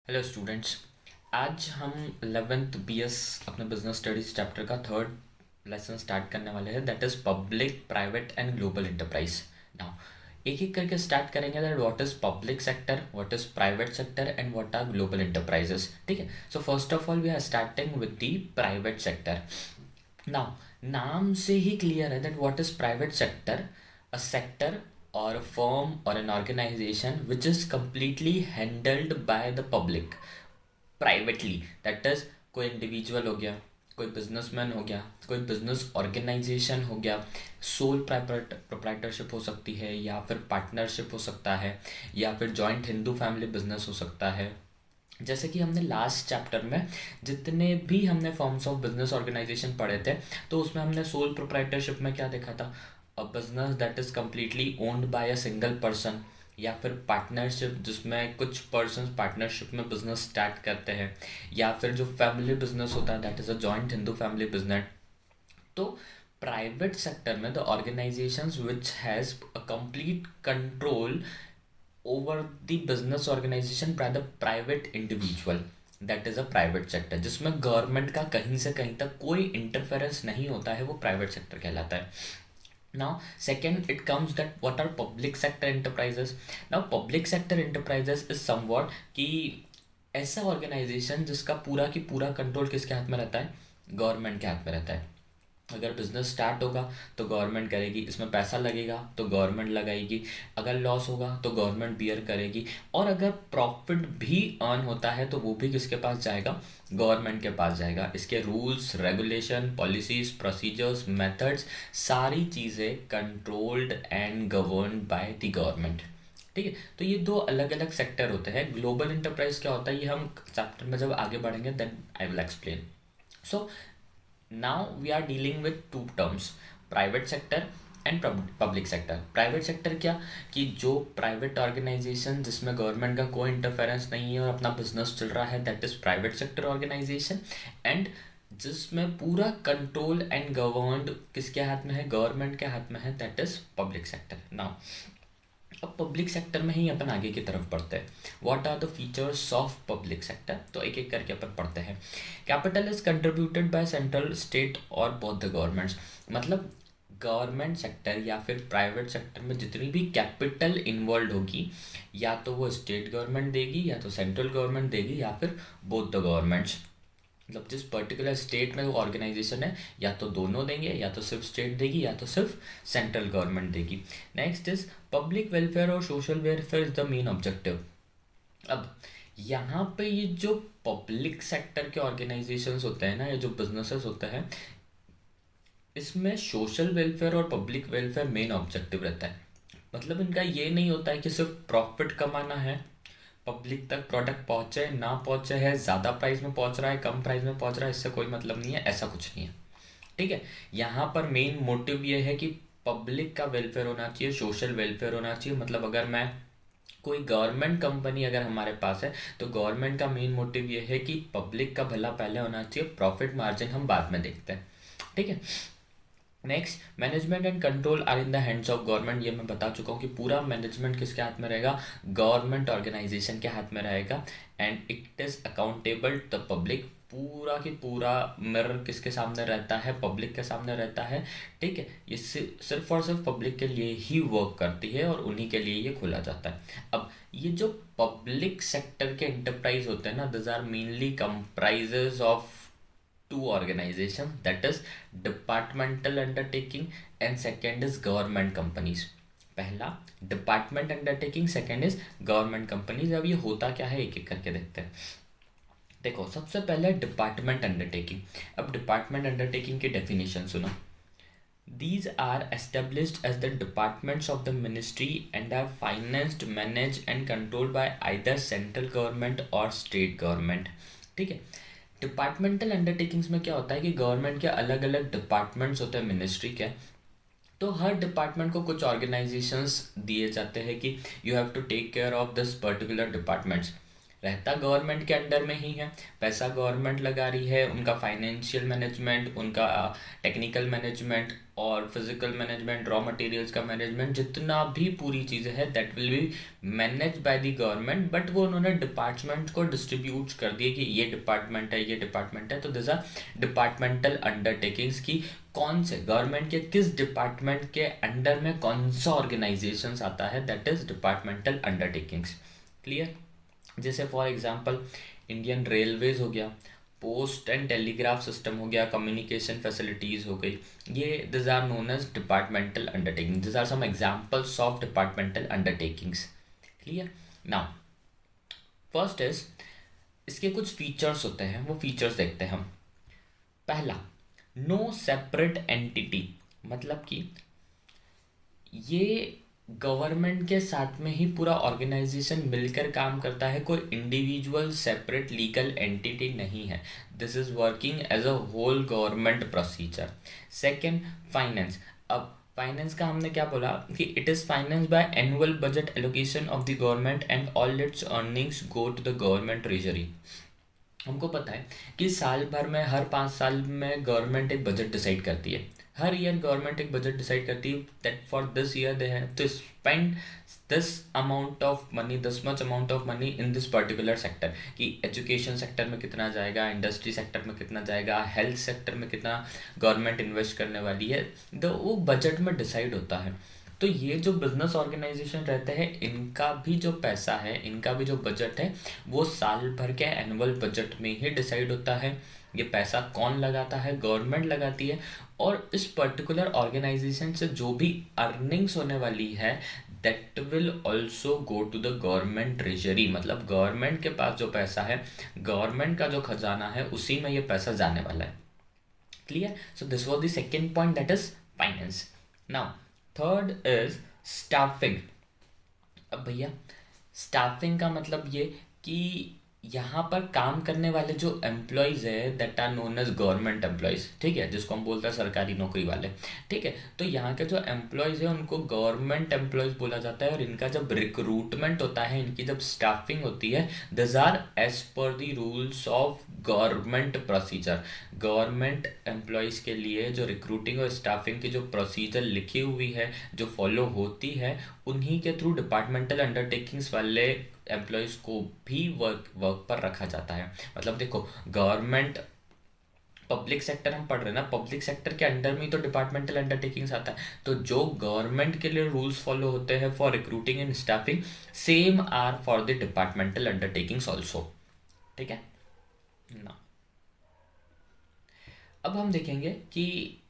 Hello students. आज हम 11th BS अपने बिजनेस स्टडीज चैप्टर का थर्ड लेसन स्टार्ट करने वाले हैं, that is public private and global enterprise. Now एक एक करके स्टार्ट करेंगे, that what is public sector, what is private sector and what are global enterprises. ठीक है, so first of all we are starting with the private sector. Now नाम से ही clear है that what is private sector, a sector or a firm or an organization which is completely handled by the public privately, that is कोई individual हो गया, कोई businessman हो गया, कोई बिजनेस ऑर्गेनाइजेशन हो गया, सोल प्रोप्राइटरशिप हो सकती है या फिर पार्टनरशिप हो सकता है या फिर जॉइंट हिंदू फैमिली बिजनेस हो सकता है। जैसे कि हमने लास्ट चैप्टर में जितने भी हमने फॉर्म्स ऑफ बिजनेस ऑर्गेनाइजेशन पढ़े थे, तो उसमें हमने सोल प्रोप्राइटरशिप में क्या देखा था, a business that is completely owned by a single person, या फिर पार्टनरशिप जिसमें कुछ पर्सन पार्टनरशिप में बिजनेस स्टार्ट करते हैं, या फिर जो फैमिली बिजनेस होता है that is a joint Hindu family business. तो प्राइवेट सेक्टर में the organisations which has a complete control over the business organisation by the private individual, that is a private sector, जिसमें गवर्नमेंट का कहीं से कहीं तक कोई इंटरफेरेंस नहीं होता है, वो प्राइवेट सेक्टर कहलाता है। Now second it comes that what are public sector enterprises. Now public sector enterprises is somewhat कि ऐसा ऑर्गेनाइजेशन जिसका पूरा की पूरा कंट्रोल किसके हाथ में रहता है, गवर्नमेंट के हाथ में रहता है। अगर बिजनेस स्टार्ट होगा तो गवर्नमेंट करेगी, इसमें पैसा लगेगा तो गवर्नमेंट लगाएगी, अगर लॉस होगा तो गवर्नमेंट बियर करेगी, और अगर प्रॉफिट भी अर्न होता है तो वो भी किसके पास जाएगा, गवर्नमेंट के पास जाएगा। इसके rules regulation policies procedures methods सारी चीज़ें controlled and governed bye the government. ठीक है, तो ये दो अलग अलग सेक्टर होते हैं। ग्लोबल इंटरप्राइज क्या होता है, ये हम चैप्टर में जब आगे बढ़ेंगे then I will explain. So now we are dealing with two terms, private sector and public sector. Private sector क्या, कि जो प्राइवेट ऑर्गेनाइजेशन जिसमें गवर्नमेंट का कोई इंटरफेरेंस नहीं है और अपना बिजनेस चल रहा है, that is private sector organisation. And जिसमें पूरा कंट्रोल एंड गवर्नड किसके हाथ में है, गवर्नमेंट के हाथ में है, that is public sector. Now अब पब्लिक सेक्टर में ही अपन आगे की तरफ बढ़ते हैं। What are the features of public sector, तो एक एक करके अपन पढ़ते हैं। Capital is contributed by central state और बोथ द गवर्नमेंट्स, मतलब गवर्नमेंट सेक्टर या फिर प्राइवेट सेक्टर में जितनी भी कैपिटल इन्वॉल्व होगी, या तो वो स्टेट गवर्नमेंट देगी या तो सेंट्रल गवर्नमेंट देगी या फिर बोथ द गवर्नमेंट्स। मतलब जिस पर्टिकुलर स्टेट में वो ऑर्गेनाइजेशन है, या तो दोनों देंगे, या तो सिर्फ स्टेट देगी या तो सिर्फ सेंट्रल गवर्नमेंट देगी। नेक्स्ट इज पब्लिक वेलफेयर और social welfare is the main objective. अब यहाँ पे ये जो पब्लिक सेक्टर के ऑर्गेनाइजेशंस होते हैं ना, ये जो बिजनेसेस होते हैं, इसमें सोशल वेलफेयर और पब्लिक वेलफेयर मेन ऑब्जेक्टिव रहता है। मतलब इनका ये नहीं होता है कि सिर्फ प्रॉफिट कमाना है, पब्लिक तक प्रोडक्ट पहुंचे ना पहुंचे है, ज़्यादा प्राइस में पहुंच रहा है कम प्राइस में पहुंच रहा है, इससे कोई मतलब नहीं है, ऐसा कुछ नहीं है। ठीक है, यहाँ पर मेन मोटिव ये है कि पब्लिक का वेलफेयर होना चाहिए, सोशल वेलफेयर होना चाहिए। मतलब अगर मैं कोई गवर्नमेंट कंपनी अगर हमारे पास है, तो गवर्नमेंट का मेन मोटिव ये है कि पब्लिक का भला पहले होना चाहिए, प्रॉफिट मार्जिन हम बाद में देखते हैं। ठीक है, next management and control are in the hands of government. ये मैं बता चुका हूँ कि पूरा मैनेजमेंट किसके हाथ में रहेगा, गवर्नमेंट ऑर्गेनाइजेशन के हाथ में रहेगा। And it is accountable to the public, पूरा की पूरा मिरर किसके सामने रहता है, पब्लिक के सामने रहता है। ठीक है, ये सिर्फ और सिर्फ पब्लिक के लिए ही वर्क करती है और उन्हीं के लिए ये खोला जाता है। अब ये जो पब्लिक सेक्टर के एंटरप्राइज होते हैं ना, this are mainly comprises of two organizations, that is departmental undertaking and second is government companies। पहला department undertaking, second is government companies. अब ये होता क्या है एक एक करके देखते हैं। देखो सबसे पहले डिपार्टमेंट अंडरटेकिंग। अब डिपार्टमेंट अंडरटेकिंग की डेफिनेशन सुनो। These are established as the departments of the ministry and are financed, managed and controlled by either central government or state government। ठीक है, डिपार्टमेंटल अंडरटेकिंग्स में क्या होता है कि गवर्नमेंट के अलग अलग डिपार्टमेंट्स होते हैं मिनिस्ट्री के, तो हर डिपार्टमेंट को कुछ ऑर्गेनाइजेशंस दिए जाते हैं कि you have to take care of this particular departments. रहता गवर्नमेंट के अंडर में ही है, पैसा गवर्नमेंट लगा रही है, उनका फाइनेंशियल मैनेजमेंट, उनका टेक्निकल मैनेजमेंट और फिजिकल मैनेजमेंट, रॉ मटेरियल्स का मैनेजमेंट, जितना भी पूरी चीज़ें हैं that will be manage by the government, but वो उन्होंने डिपार्टमेंट को डिस्ट्रीब्यूट कर दिए कि ये डिपार्टमेंट है, ये डिपार्टमेंट है। तो दिस आर डिपार्टमेंटल अंडरटेकिंग्स की कौन से गवर्नमेंट के किस डिपार्टमेंट के अंडर में कौन सा ऑर्गेनाइजेशन आता है, that is departmental undertakings. Clear? जैसे फॉर एग्जांपल इंडियन रेलवेज हो गया, पोस्ट एंड टेलीग्राफ सिस्टम हो गया, कम्युनिकेशन फैसिलिटीज़ हो गई, ये this are known as departmental undertaking. This are some examples of departmental undertakings. Clear? Now first is, इसके कुछ फीचर्स होते हैं, वो फीचर्स देखते हैं हम। पहला, नो सेपरेट एंटिटी, मतलब कि ये गवर्नमेंट के साथ में ही पूरा ऑर्गेनाइजेशन मिलकर काम करता है, कोई इंडिविजुअल सेपरेट लीगल एंटिटी नहीं है। This is working as a whole government procedure. Second, finance. अब फाइनेंस का हमने क्या बोला कि it is finance by annual budget allocation of the government and all its earnings go to the government treasury. हमको पता है कि साल भर में हर 5 साल में गवर्नमेंट एक बजट डिसाइड करती है, हर ईयर गवर्नमेंट एक बजट डिसाइड करती है that for this year they have to spend this amount of money, this much amount of money in this particular sector, कि एजुकेशन सेक्टर में कितना जाएगा, इंडस्ट्री सेक्टर में कितना जाएगा, हेल्थ सेक्टर में कितना गवर्नमेंट इन्वेस्ट करने वाली है, वो बजट में डिसाइड होता है। तो ये जो बिजनेस ऑर्गेनाइजेशन रहते हैं, इनका भी जो पैसा है, इनका भी जो बजट है, वो साल भर के एनुअल बजट में ही डिसाइड होता है। ये पैसा कौन लगाता है? गवर्नमेंट लगाती है। और इस पर्टिकुलर ऑर्गेनाइजेशन से जो भी अर्निंग्स होने वाली है that will also go to the government treasury, मतलब गवर्नमेंट के पास जो पैसा है, गवर्नमेंट का जो खजाना है, उसी में ये पैसा जाने वाला है। Clear? So this was the second point, that is finance. Now third is staffing. अब भैया स्टाफिंग का मतलब ये कि यहाँ पर काम करने वाले जो एम्प्लॉयज़ है that are known as government employees, ठीक है, जिसको हम बोलते हैं सरकारी नौकरी वाले, ठीक है। तो यहाँ के जो एम्प्लॉयज़ है उनको गवर्नमेंट एम्प्लॉयज़ बोला जाता है, और इनका जब रिक्रूटमेंट होता है, इनकी जब स्टाफिंग होती है, this are as per the rules of government procedure. Government employees के लिए जो रिक्रूटिंग और स्टाफिंग की जो प्रोसीजर लिखी हुई है, जो फॉलो होती है, उन्हीं के थ्रू डिपार्टमेंटल अंडरटेकिंग्स वाले एम्प्लॉयज़ को भी वर्क पर रखा जाता है। मतलब देखो, गवर्नमेंट पब्लिक सेक्टर हम पढ़ रहे हैं ना, पब्लिक सेक्टर के अंडर में ही तो डिपार्टमेंटल अंडरटेकिंग्स आता है। तो जो गवर्नमेंट के लिए रूल्स फॉलो होते हैं for recruiting and staffing, same are for the departmental undertakings also. ठीक है ना? अब हम देखेंगे कि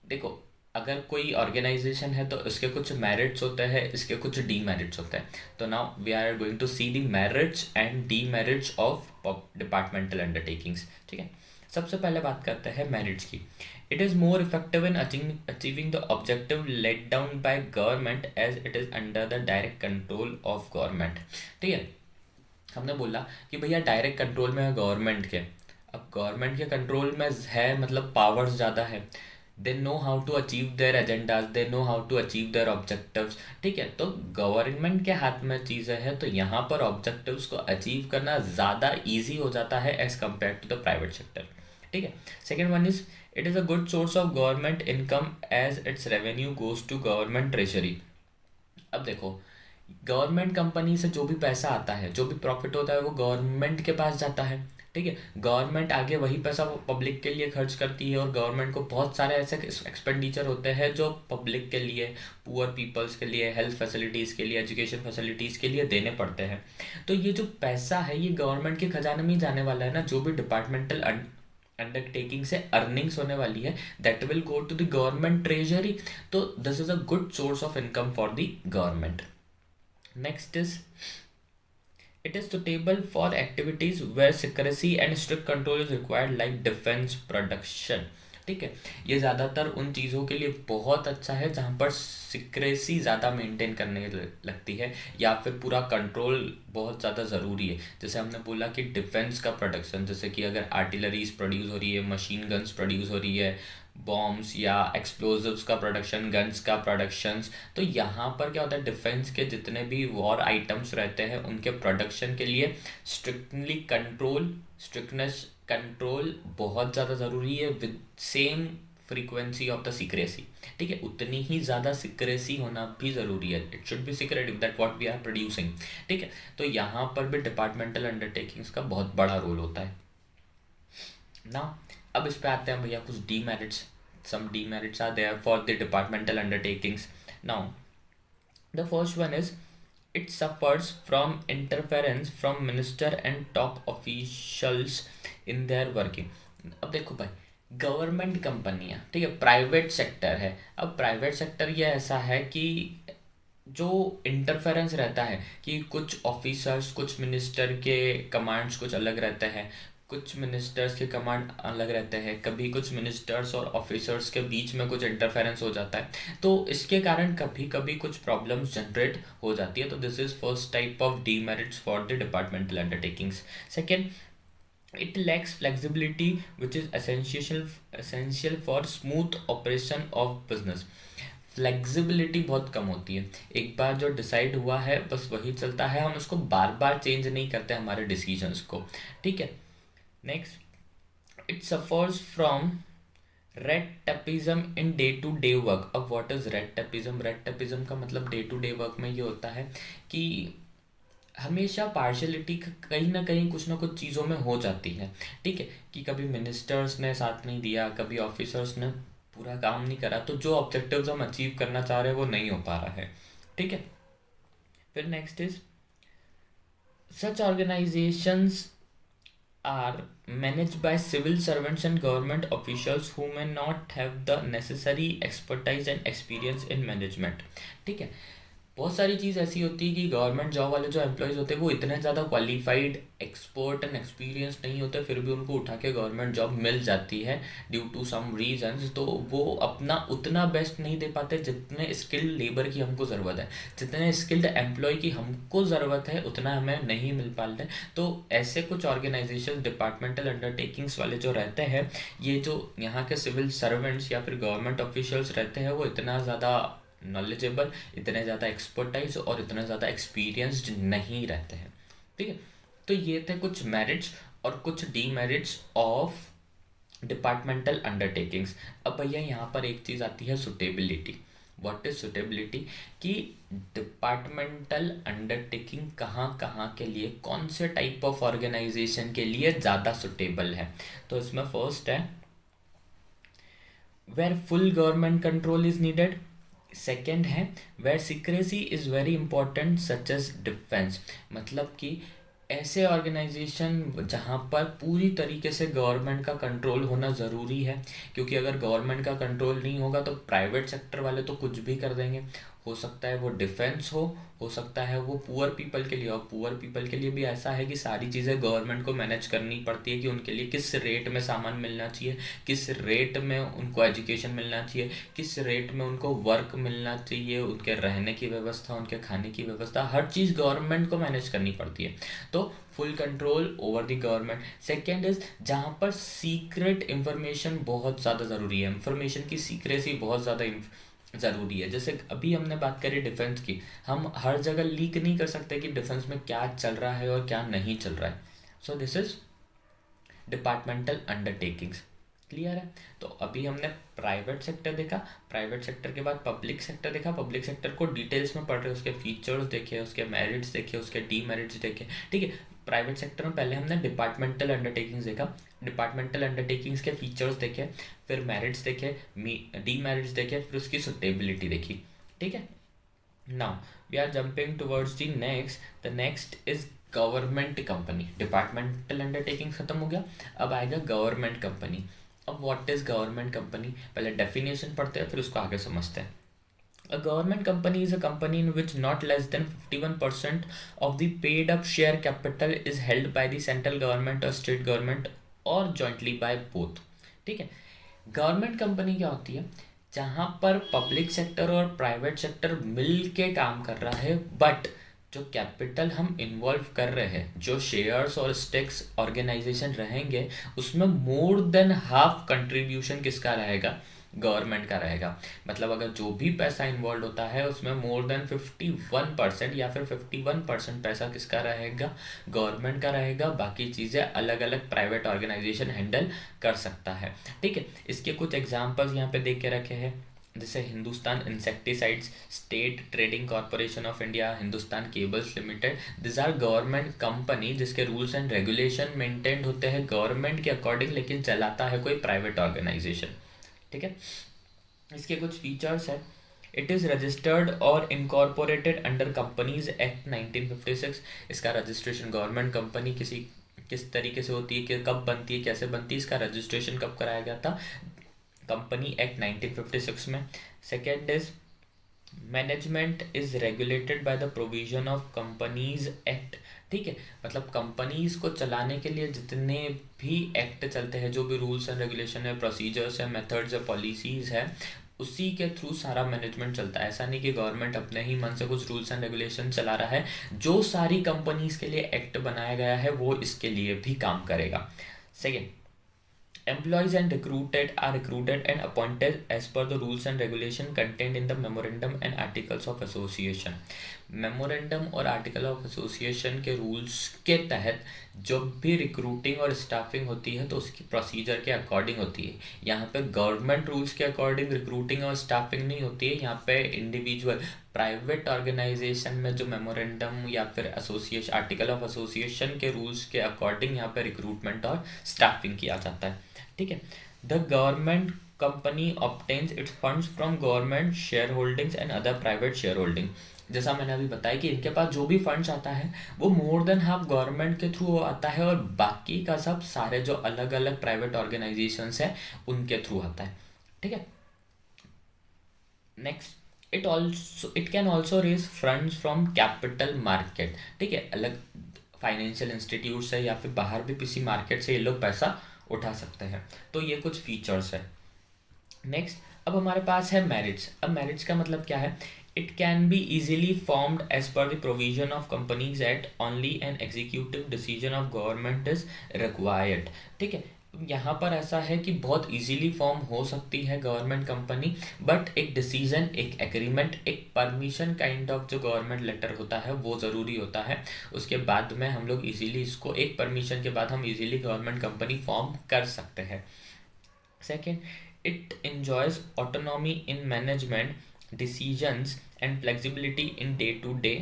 देखो, अगर कोई ऑर्गेनाइजेशन है तो इसके कुछ मेरिट्स होते हैं, इसके कुछ डीमेरिट्स होते हैं। तो now we are going to see the merits and demerits of departmental undertakings. ठीक है, सबसे पहले बात करते हैं मेरिट्स की। It is more effective in achieving the objective let down by government as it is under the direct control of government. ठीक है, हमने बोला कि भैया डायरेक्ट कंट्रोल में है गवर्नमेंट के। अब गवर्नमेंट के कंट्रोल में है मतलब पावर्स ज़्यादा है, they know how to achieve their agendas, they know how to achieve their objectives. ठीक है, तो गवर्नमेंट के हाथ में चीज़ें हैं, तो यहाँ पर ऑब्जेक्टिव्स को अचीव करना ज़्यादा ईजी हो जाता है as compare to the private sector. ठीक है, second one is it is a good source of government income as its revenue goes to government treasury. अब देखो, गवर्नमेंट कंपनी से जो भी पैसा आता है, जो भी प्रॉफिट होता है, वो गवर्नमेंट के पास जाता है। ठीक है, गवर्नमेंट आगे वही पैसा पब्लिक के लिए खर्च करती है, और गवर्नमेंट को बहुत सारे ऐसे एक्सपेंडिचर होते हैं जो पब्लिक के लिए, पुअर पीपल्स के लिए, हेल्थ फैसिलिटीज़ के लिए, एजुकेशन फैसिलिटीज़ के लिए देने पड़ते हैं। तो ये जो पैसा है ये गवर्नमेंट के खजाने में ही जाने वाला है ना। जो भी डिपार्टमेंटल अंडरटेकिंग से अर्निंग्स होने वाली है that will go to the government treasury. तो this is a good source of income for the government. Next is it is suitable for activities where secrecy and strict control is required like defense production। ठीक है, ये ज़्यादातर उन चीज़ों के लिए बहुत अच्छा है जहाँ पर सिक्रेसी ज़्यादा मेंटेन करने लगती है, या फिर पूरा कंट्रोल बहुत ज़्यादा ज़रूरी है। जैसे हमने बोला कि डिफेंस का प्रोडक्शन, जैसे कि अगर आर्टिलरीज प्रोड्यूस हो रही है, मशीन गन्स प्रोड्यूस हो रही है, बॉम्ब्स या एक्सप्लोजिव्स का प्रोडक्शन, गन्स का प्रोडक्शंस। तो यहाँ पर क्या होता है, डिफेंस के जितने भी वॉर आइटम्स रहते हैं उनके प्रोडक्शन के लिए स्ट्रिक्टनेस कंट्रोल बहुत ज़्यादा ज़रूरी है, with same frequency of the secrecy. ठीक है, उतनी ही ज़्यादा सीक्रेसी होना भी ज़रूरी है। It should be secretive that what we are producing. ठीक है, तो यहाँ पर भी डिपार्टमेंटल अंडरटेकिंग्स का बहुत बड़ा रोल होता है ना। अब इस पे आते हैं भैया कुछ demerits. Some demerits are there for the departmental undertakings. Now the first one is it suffers from interference from minister and top officials in their working। अब देखो भाई, गवर्नमेंट कंपनी है, ठीक है, प्राइवेट सेक्टर है। अब प्राइवेट सेक्टर ये ऐसा है कि जो इंटरफेरेंस रहता है कि कुछ ऑफिसर्स, कुछ मिनिस्टर के कमांड्स कुछ अलग रहते हैं, कुछ मिनिस्टर्स के कमांड अलग रहते हैं, कभी कुछ मिनिस्टर्स और ऑफिसर्स के बीच में कुछ इंटरफेरेंस हो जाता है, तो इसके कारण कभी कभी कुछ प्रॉब्लम्स जनरेट हो जाती है। तो this is first type of demerits for the departmental undertakings. Second, it lacks flexibility which is essential for smooth operation of business। Flexibility बहुत कम होती है, एक बार जो डिसाइड हुआ है बस वही चलता है, हम उसको बार बार चेंज नहीं करते हमारे डिसीजंस को। ठीक है, next, it suffers from red tapism in day to day work. अब what is red tapism? Red tapism का मतलब डे टू डे वर्क में ये होता है कि हमेशा पार्शलिटी कहीं ना कहीं कुछ ना कुछ चीज़ों में हो जाती है। ठीक है, कि कभी मिनिस्टर्स ने साथ नहीं दिया, कभी ऑफिसर्स ने पूरा काम नहीं करा, तो जो ऑब्जेक्टिव्स हम अचीव करना चाह रहे हैं वो नहीं हो पा रहा है। ठीक है, फिर next is such organisations are managed by civil servants and government officials who may not have the necessary expertise and experience in management। ठीक है, बहुत सारी चीज़ ऐसी होती है कि गवर्नमेंट जॉब वाले जो एम्प्लॉयज़ होते हैं वो इतने ज़्यादा क्वालिफाइड, एक्सपर्ट एंड एक्सपीरियंस नहीं होते, फिर भी उनको उठा के गवर्नमेंट जॉब मिल जाती है ड्यू टू सम रीजंस। तो वो अपना उतना बेस्ट नहीं दे पाते जितने स्किल्ड लेबर की हमको ज़रूरत है, जितने स्किल्ड एम्प्लॉय की हमको ज़रूरत है उतना हमें नहीं मिल पाते। तो ऐसे कुछ ऑर्गेनाइजेशन, डिपार्टमेंटल अंडरटेकिंग्स वाले जो रहते हैं, ये जो यहाँ के सिविल सर्वेंट्स या फिर गवर्नमेंट ऑफिशियल्स रहते हैं, वो इतना ज़्यादा नॉलेजेबल, इतने ज़्यादा एक्सपर्टाइज और इतने ज़्यादा एक्सपीरियंस्ड नहीं रहते हैं। ठीक है, तो ये थे कुछ मेरिट्स और कुछ डीमेरिट्स ऑफ डिपार्टमेंटल अंडरटेकिंग्स। अब भैया यहाँ पर एक चीज़ आती है, सुटेबिलिटी। What is suitability? कि डिपार्टमेंटल अंडरटेकिंग कहाँ कहाँ के लिए, कौन से टाइप ऑफ ऑर्गेनाइजेशन के लिए ज़्यादा सुटेबल है। तो इसमें फर्स्ट है where full government control is needed. Second है where secrecy is very important such as defence. मतलब कि ऐसे ऑर्गेनाइजेशन जहाँ पर पूरी तरीके से गवर्नमेंट का कंट्रोल होना ज़रूरी है, क्योंकि अगर गवर्नमेंट का कंट्रोल नहीं होगा तो प्राइवेट सेक्टर वाले तो कुछ भी कर देंगे। हो सकता है वो डिफेंस हो सकता है वो पुअर पीपल के लिए, और पुअर पीपल के लिए भी ऐसा है कि सारी चीज़ें गवर्नमेंट को मैनेज करनी पड़ती है कि उनके लिए किस रेट में सामान मिलना चाहिए, किस रेट में उनको एजुकेशन मिलना चाहिए, किस रेट में उनको वर्क मिलना चाहिए, उनके रहने की व्यवस्था, उनके खाने की व्यवस्था, हर चीज़ गवर्नमेंट को मैनेज करनी पड़ती है। तो full control over the government. Second is जहाँ पर सीक्रेट इंफॉर्मेशन बहुत ज़्यादा ज़रूरी है, इंफॉर्मेशन की सीक्रेसी बहुत ज़्यादा ज़रूरी है। जैसे अभी हमने बात करी डिफेंस की, हम हर जगह लीक नहीं कर सकते कि डिफेंस में क्या चल रहा है और क्या नहीं चल रहा है। So this is departmental undertakings. Clear है? तो अभी हमने प्राइवेट सेक्टर देखा, प्राइवेट सेक्टर के बाद पब्लिक सेक्टर देखा, पब्लिक सेक्टर को डिटेल्स में पढ़ रहे, उसके फीचर्स देखे, उसके मेरिट्स देखे, उसके डीमेरिट्स देखे। ठीक है, प्राइवेट सेक्टर में पहले हमने डिपार्टमेंटल अंडरटेकिंग्स देखा, डिपार्टमेंटल अंडरटेकिंग्स के फीचर्स देखे, फिर मेरिट्स देखे, डीमेरिट्स देखे, फिर उसकी सुटेबिलिटी देखी। ठीक है, now we are jumping towards the next. The next is government company. Departmental undertaking खत्म हो गया, अब आएगा गवर्नमेंट कंपनी। अब व्हाट इज गवर्नमेंट कंपनी, पहले डेफिनेशन पढ़ते हैं फिर उसको आगे समझते हैं। A government company is a company in which not less than 51% of the paid up share capital is held by the central government or state government or jointly by both। ठीक है, government company क्या होती है? जहाँ पर public sector और private sector मिल के काम कर रहा है, बट जो कैपिटल हम इन्वॉल्व कर रहे हैं, जो शेयर्स और स्टेक्स ऑर्गेनाइजेशन रहेंगे, उसमें मोर देन हाफ कंट्रीब्यूशन किसका रहेगा? गवर्नमेंट का रहेगा। मतलब अगर जो भी पैसा इन्वॉल्व होता है उसमें मोर देन 51% या फिर 51% पैसा किसका रहेगा? गवर्नमेंट का रहेगा। बाकी चीज़ें अलग अलग प्राइवेट ऑर्गेनाइजेशन हैंडल कर सकता है। ठीक है, इसके कुछ एग्जांपल्स यहाँ पे देख के रखे हैं, जैसे Hindustan insecticides, state trading corporation of India, Hindustan cables limited. This are government company जिसके रूल्स एंड रेगुलेशन मेंटेन्ड होते हैं गवर्नमेंट के अकॉर्डिंग, लेकिन चलाता है कोई प्राइवेट ऑर्गेनाइजेशन। ठीक है, इसके कुछ फीचर्स है। इट इज़ रजिस्टर्ड और इनकॉर्पोरेटेड अंडर कंपनीज एक्ट 1956। इसका रजिस्ट्रेशन गवर्नमेंट कंपनी किस तरीके से होती है, कि कब बनती है, कैसे बनती है, इसका रजिस्ट्रेशन कब कराया गया था? कंपनी एक्ट 1956 में। Second is management is regulated by the provision of companies act. ठीक है, मतलब कंपनीज को चलाने के लिए जितने भी एक्ट चलते हैं, जो भी रूल्स एंड रेगुलेशन है, प्रोसीजर्स है, मेथड्स है, पॉलिसीज है, उसी के थ्रू सारा मैनेजमेंट चलता है। ऐसा नहीं कि गवर्नमेंट अपने ही मन से कुछ रूल्स एंड रेगुलेशन चला रहा है। जो सारी कंपनीज के लिए एक्ट बनाया गया है वो इसके लिए भी काम करेगा। Second, employees are recruited and appointed as per the rules and regulation contained in the memorandum and articles of association। Memorandum और आर्टिकल ऑफ एसोसिएशन के रूल्स के तहत जब भी रिक्रूटिंग और स्टाफिंग होती है तो उसकी प्रोसीजर के अकॉर्डिंग होती है। यहाँ पे गवर्नमेंट रूल्स के अकॉर्डिंग रिक्रूटिंग और स्टाफिंग नहीं होती है। यहाँ पे इंडिविजुअल प्राइवेट ऑर्गेनाइजेशन में जो मेमोरेंडम या फिर एसोसिएशन, आर्टिकल ऑफ एसोसिएशन के रूल्स के अकॉर्डिंग यहाँ पे रिक्रूटमेंट और स्टाफिंग किया जाता है। ठीक है, the government company obtains it's funds from government share holdings and other private share holding. जैसा मैंने अभी बताया कि इनके पास जो भी फंड्स आता है वो मोर देन हाफ गवर्नमेंट के थ्रू आता है, और बाकी का सब सारे जो अलग अलग प्राइवेट ऑर्गेनाइजेशंस हैं उनके थ्रू आता है। ठीक है, next, it can also raise funds from capital market. ठीक है, अलग फाइनेंशियल इंस्टीट्यूट से या फिर बाहर भी किसी मार्केट से ये लोग पैसा उठा सकते हैं। तो ये कुछ फीचर्स है। नेक्स्ट, अब हमारे पास है मैरिट्स। अब मैरिट्स का मतलब क्या है? It can be easily formed as per the provision of companies act, only an executive decision of government is required. ठीक है, यहाँ पर ऐसा है कि बहुत इजीली फॉर्म हो सकती है गवर्नमेंट कंपनी, बट एक डिसीजन, एक एग्रीमेंट, एक परमिशन काइंड ऑफ जो गवर्नमेंट लेटर होता है वो ज़रूरी होता है। उसके बाद में हम लोग इजीली इसको, एक परमिशन के बाद हम इजीली गवर्नमेंट कंपनी फॉर्म कर सकते हैं। Second, it enjoys autonomy in management decisions and flexibility in day to day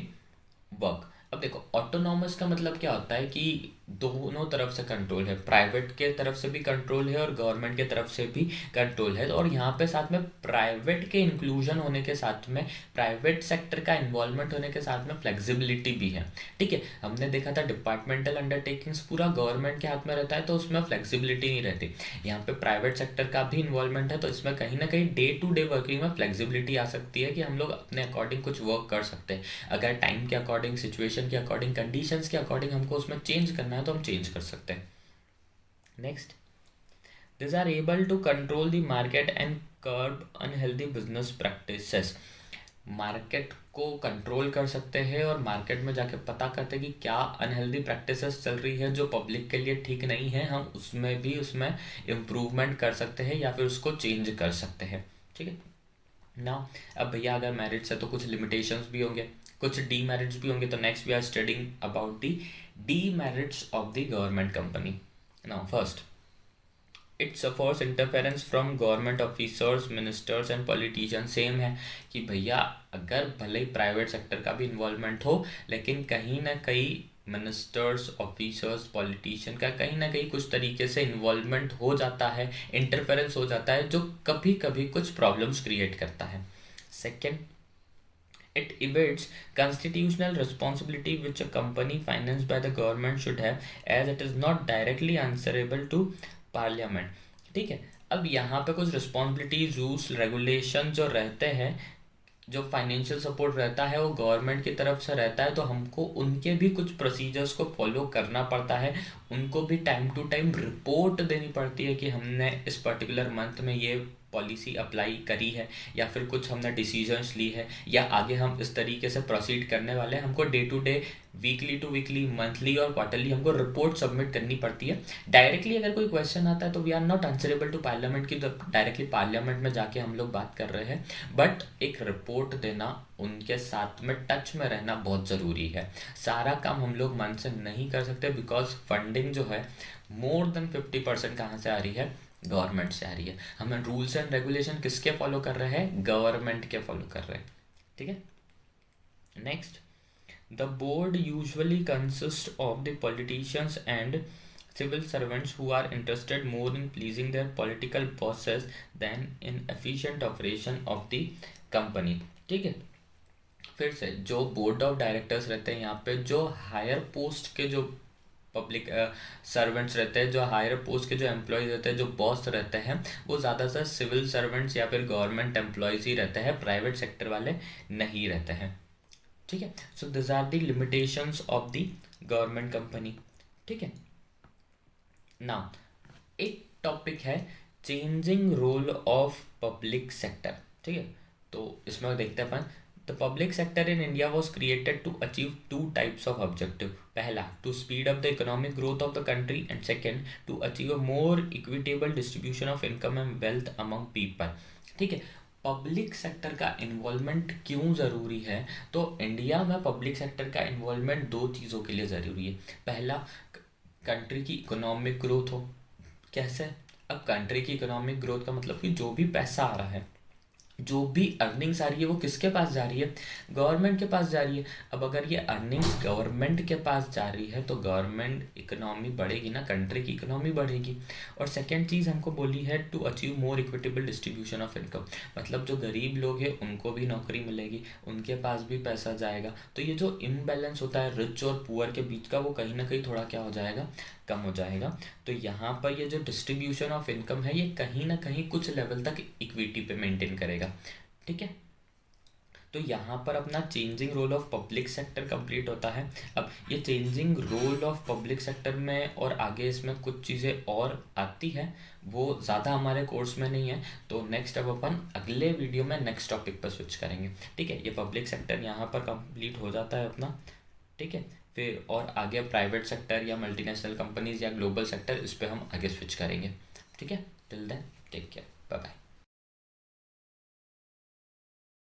work। अब देखो, ऑटोनॉमस का मतलब क्या होता है कि दोनों तरफ से कंट्रोल है, प्राइवेट के तरफ से भी कंट्रोल है और गवर्नमेंट के तरफ से भी कंट्रोल है। और यहाँ पे साथ में प्राइवेट के इंक्लूजन होने के साथ में, प्राइवेट सेक्टर का इन्वॉल्वमेंट होने के साथ में फ्लेक्सिबिलिटी भी है। ठीक है, हमने देखा था डिपार्टमेंटल अंडरटेकिंग्स पूरा गवर्नमेंट के हाथ में रहता है तो उसमें फ्लेक्सिबिलिटी नहीं रहती। यहाँ पे प्राइवेट सेक्टर का भी इन्वॉल्वमेंट है तो इसमें कहीं ना कहीं डे टू डे वर्किंग में फ्लेक्सिबिलिटी आ सकती है कि हम लोग अपने अकॉर्डिंग कुछ वर्क कर सकते हैं। अगर टाइम के अकॉर्डिंग, सिचुएशन के अकॉर्डिंग, कंडीशंस के अकॉर्डिंग हमको उसमें चेंज करना है तो हम चेंज कर सकते हैं। Next, this are able to control the market and curb unhealthy business practices. Market को कंट्रोल कर सकते हैं और मार्केट में जाके पता करते हैं कि क्या अनहेल्दी प्रैक्टिसेस चल रही है जो पब्लिक के लिए ठीक नहीं है, हम उसमें इम्प्रूवमेंट कर सकते हैं या फिर उसको चेंज कर सकते हैं। ठीक है ना। अब भैया अगर मैरिट्स है तो कुछ लिमिटेशंस भी होंगे, कुछ डीमेरिट्स भी होंगे। तो next we are studying about the demerits of the government company. Now first, it suffers interference from government officers, ministers and politician. Same है कि भैया अगर भले ही प्राइवेट सेक्टर का भी इन्वॉल्वमेंट हो, लेकिन कहीं ना कहीं मिनिस्टर्स, ऑफिसर्स, पॉलिटिशियन का कहीं ना कहीं कुछ तरीके से इन्वॉल्वमेंट हो जाता है, इंटरफेरेंस हो जाता है, जो कभी कभी कुछ प्रॉब्लम्स क्रिएट करता है। Second, it evades constitutional responsibility which a company financed by the government should have, as it is not directly answerable to parliament। ठीक है, अब यहाँ पे कुछ रिस्पॉन्सिबिलिटीज, रूल्स, रेगुलेशन जो रहते हैं, जो फाइनेंशियल सपोर्ट रहता है वो गवर्नमेंट की तरफ से रहता है, तो हमको उनके भी कुछ प्रोसीजर्स को फॉलो करना पड़ता है। उनको भी टाइम टू टाइम रिपोर्ट देनी पड़ती है कि हमने इस पर्टिकुलर मंथ में ये पॉलिसी अप्लाई करी है या फिर कुछ हमने डिसीजंस ली है या आगे हम इस तरीके से प्रोसीड करने वाले हैं, हमको day to day, weekly to weekly, monthly और क्वार्टरली हमको रिपोर्ट सबमिट करनी पड़ती है। डायरेक्टली अगर कोई क्वेश्चन आता है तो we are not answerable to parliament की, तो डायरेक्टली पार्लियामेंट में जाके हम लोग बात कर रहे हैं, बट एक रिपोर्ट देना, उनके साथ में टच में रहना बहुत ज़रूरी है। सारा काम हम लोग मन से नहीं कर सकते बिकॉज फंडिंग जो है मोर देन 50% कहाँ से आ रही है, गवर्नमेंट से आ रही है। हमें रूल्स एंड रेगुलेशन किसके फॉलो कर रहे हैं, गवर्नमेंट के फॉलो कर रहे हैं। ठीक है, next, the board usually consist of the politicians and civil servants who are interested more in pleasing their political bosses than in efficient operation of the company। ठीक है, फिर से जो बोर्ड ऑफ डायरेक्टर्स रहते हैं यहाँ पे, जो हायर पोस्ट के जो पब्लिक सर्वेंट्स रहते हैं, जो हायर पोस्ट के जो एम्प्लॉयज़ रहते हैं, जो बॉस रहते हैं, वो ज़्यादातर सिविल सर्वेंट्स या फिर गवर्नमेंट एम्प्लॉयज़ ही रहते हैं, प्राइवेट सेक्टर वाले नहीं रहते हैं। ठीक है, so this are the limitations of the government company. ठीक है, नाउ एक टॉपिक है changing role of public sector. ठीक है, तो इसमें देखते हैं अपन, the public sector in India was created to achieve two types of objective. पहला, to speed up the economic growth of the country, and second, to achieve a more equitable distribution of income and wealth among people. ठीक है, public sector का involvement क्यों ज़रूरी है, तो India में public sector का इन्वॉल्वमेंट दो चीज़ों के लिए ज़रूरी है। पहला, कंट्री की इकोनॉमिक ग्रोथ हो। कैसे, अब कंट्री की इकोनॉमिक ग्रोथ का मतलब कि जो भी पैसा आ रहा है, जो भी अर्निंग्स आ रही है, वो किसके पास जा रही है, गवर्नमेंट के पास जा रही है। अब अगर ये अर्निंग्स गवर्नमेंट के पास जा रही है तो गवर्नमेंट इकोनॉमी बढ़ेगी ना, कंट्री की इकोनॉमी बढ़ेगी। और सेकंड चीज़ हमको बोली है to achieve more equitable distribution of income, मतलब जो गरीब लोग हैं उनको भी नौकरी मिलेगी, उनके पास भी पैसा जाएगा, तो ये जो इम्बैलेंस होता है रिच और पुअर के बीच का, वो कहीं ना कहीं थोड़ा क्या हो जाएगा, कम हो जाएगा। तो यहाँ पर ये जो डिस्ट्रीब्यूशन ऑफ इनकम है, ये कहीं ना कहीं कुछ लेवल तक इक्विटी पे मेंटेन करेगा। ठीक है, तो यहाँ पर अपना changing role of public sector complete होता है। अब ये changing role of public sector में और आगे इसमें कुछ चीज़ें और आती हैं, वो ज़्यादा हमारे कोर्स में नहीं है, तो नेक्स्ट अब अपन अगले वीडियो में नेक्स्ट टॉपिक पर स्विच करेंगे। ठीक है, ये पब्लिक सेक्टर यहाँ पर कंप्लीट हो जाता है अपना। ठीक है, फिर और आगे प्राइवेट सेक्टर या मल्टीनेशनल कंपनीज या ग्लोबल सेक्टर, इस पर हम आगे स्विच करेंगे। ठीक है, till then take care, bye bye.